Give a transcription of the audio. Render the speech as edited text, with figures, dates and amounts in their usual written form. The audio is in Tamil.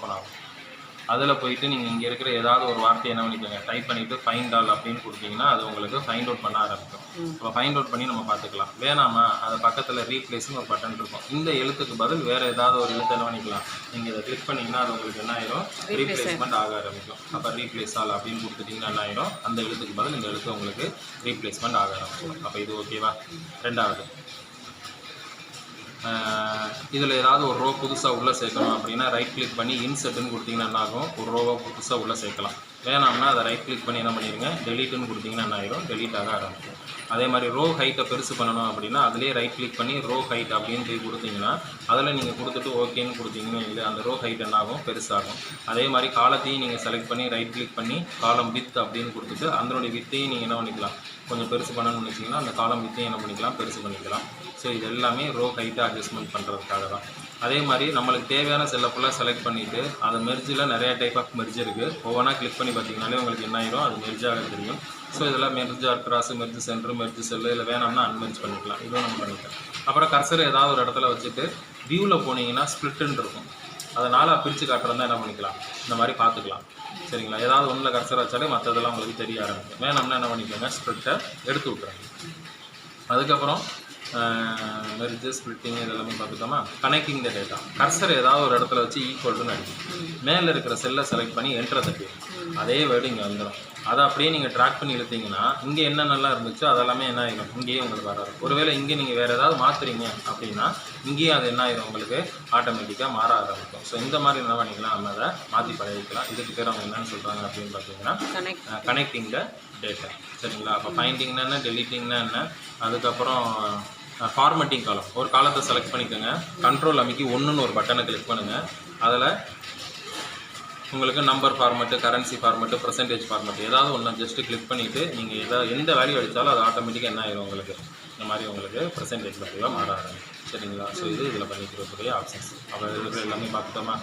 ஓப்பன் ஆகும். அதில் போயிட்டு நீங்கள் இங்கே இருக்கிற ஏதாவது ஒரு வார்த்தையை என்ன பண்ணிக்கோங்க, டைப் பண்ணிவிட்டு ஃபைண்ட் ஆல் அப்படின்னு கொடுத்தீங்கன்னா அது உங்களுக்கு ஃபைண்ட் அவுட் பண்ண ஆரம்பிக்கும். இப்போ ஃபைண்ட் அவுட் பண்ணி நம்ம பார்த்துக்கலாம். வேணாமா அது பக்கத்தில் ரீப்ளேஸ்னு ஒரு பட்டன் இருக்கும். இந்த எழுத்துக்கு பதில் வேறு ஏதாவது ஒரு எழுத்து என்ன பண்ணிக்கலாம், நீங்கள் இதை கிளிக் பண்ணிங்கன்னா அது உங்களுக்கு என்ன ஆயிரும், ரீப்ளேஸ்மெண்ட் ஆக ஆரம்பிக்கும். அப்போ ரீப்ளேஸ் ஆல் அப்படின்னு கொடுத்துட்டிங்கன்னா என்ன ஆயிரும், அந்த எழுத்துக்கு பதில் இந்த எழுத்து உங்களுக்கு ரீப்ளேஸ்மெண்ட் ஆக ஆரம்பிக்கும். அப்போ இது ஓகேவா? ரெண்டாவது, இதில் ஏதாவது ஒரு ரோ புதுசாக உள்ளே சேர்க்கணும் அப்படின்னா ரைட் கிளிக் பண்ணி இன்செர்ட்னு கொடுத்தீங்கன்னா என்ன ஆகும், ஒரு ரோவை புதுசாக உள்ளே சேர்க்கலாம். வேணாம்னா அதை ரைட் கிளிக் பண்ணி என்ன பண்ணிடுங்க, டெலீட்டுன்னு கொடுத்தீங்கன்னா என்ன ஆயிரும், டெலீட் ஆக ஆரம்பிக்கும். அதே மாதிரி ரோ ஹைட்டை பெருசு பண்ணணும் அப்படின்னா அதிலே ரைட் கிளிக் பண்ணி ரோ ஹைட் அப்படின்னு போய் கொடுத்தீங்கன்னா அதில் நீங்கள் கொடுத்துட்டு ஓகேன்னு கொடுத்தீங்கன்னா இல்லை அந்த ரோ ஹைட் என்ன ஆகும், பெருசாகும். அதே மாதிரி காலத்தையும் நீங்கள் செலக்ட் பண்ணி ரைட் கிளிக் பண்ணி காலம் வித் அப்படின்னு கொடுத்துட்டு அதனுடைய வித்தையும் நீங்கள் என்ன பண்ணிக்கலாம், கொஞ்சம் பெருசு பண்ணணும்னு நினச்சிங்கன்னா அந்த காலம் வித்தையும் என்ன பண்ணிக்கலாம், பெருசு பண்ணிக்கலாம். ஸோ இது எல்லாமே ரோ ஹைட்டை அட்ஜஸ்ட்மெண்ட் பண்ணுறதுக்காக தான். அதே மாதிரி நம்மளுக்கு தேவையான செல்லை ஃபுல்லாக செலக்ட் பண்ணிவிட்டு அதை மெர்ஜில் நிறையா டைப் ஆஃப் மெர்ஜ் இருக்குது. ஒவ்வொன்றா கிளிக் பண்ணி பார்த்தீங்கன்னாலே உங்களுக்கு என்ன ஆயிரும், அது மெர்ஜாக தெரியும். ஸோ இதெல்லாம் merge across, merge center, merge cell, இல்லை வேணாம்னா அன்மெர்ஜ் பண்ணிக்கலாம். இதுவும் நம்ம பண்ணிக்கலாம். அப்புறம் கர்சர் ஏதாவது ஒரு இடத்துல வச்சுட்டு வியூவில் போனீங்கன்னா ஸ்ப்ளிட்டுன்னு இருக்கும். அதை நாளாக பிரித்து காட்டுறதா என்ன பண்ணிக்கலாம், இந்த மாதிரி பார்த்துக்கலாம். சரிங்களா? ஏதாவது ஒன்றில் கர்சர் வச்சாலே மற்றதெல்லாம் உங்களுக்கு தெரிய ஆரம்பிக்கும். வேணாம்னா என்ன பண்ணிக்கோங்க, ஸ்ப்ளிட்டை எடுத்து விட்றாங்க. அதுக்கப்புறம் மெர்ஜ், ஸ்ப்ளிட்டிங் இதெல்லாமே பார்த்துட்டோமா. கனெக்டிங் த டேட்டா, கர்சர் ஏதாவது ஒரு இடத்துல வச்சு ஈக்குவல்டுன்னு அடிக்கும். மேலே இருக்கிற செல்லை செலக்ட் பண்ணி என்ட்ரை தட்டிடும். அதே வேர்டு இங்கே வந்துடும். அதை அப்படியே நீங்கள் ட்ராக் பண்ணி இழுத்தீங்கன்னா இங்கே என்னென்னலாம் இருந்துச்சோ அதெல்லாமே என்ன ஆகிடும், இங்கேயே உங்களுக்கு வராது. ஒருவேளை இங்கே நீங்கள் வேறு ஏதாவது மாற்றுறீங்க அப்படின்னா இங்கேயும் அது என்ன ஆகிடும், உங்களுக்கு ஆட்டோமேட்டிக்காக மாற ஆரம்பிக்கும். ஸோ இந்த மாதிரி என்ன பண்ணிக்கலாம், நம்ம அதை மாற்றி பழகிக்கலாம். இதுக்கு பேர் அவங்க என்னென்னு சொல்கிறாங்க அப்படின்னு பார்த்தீங்கன்னா கனெக்டிங் த டேட்டா. சரிங்களா? அப்போ ஃபைண்டிங்னா என்ன, டெலிட்டிங்னா என்ன, அதுக்கப்புறம் ஃபார்மேட்டிங் காலம். ஒரு காலத்தை செலக்ட் பண்ணிக்கோங்க, கண்ட்ரோல் அமைக்கி 1ன்னு ஒரு பட்டனை கிளிக் பண்ணுங்கள். அதில் உங்களுக்கு number format, currency format, percentage format ஏதாவது ஒன்று ஜஸ்ட்டு கிளிக் பண்ணிவிட்டு நீங்கள் எந்த வேல்யூ அடித்தாலும் அது ஆட்டோமேட்டிக்காக என்ன ஆயிடும், உங்களுக்கு இந்த மாதிரி உங்களுக்கு பர்சன்டேஜ் வேல்யூவாக மாற ஆரம்பிக்கும். சரிங்களா? ஸோ இது இதில் பண்ணிக்கிறதுக்குரிய ஆப்ஷன்ஸ். அப்போ இதில் எல்லாமே பார்த்துட்டோமா?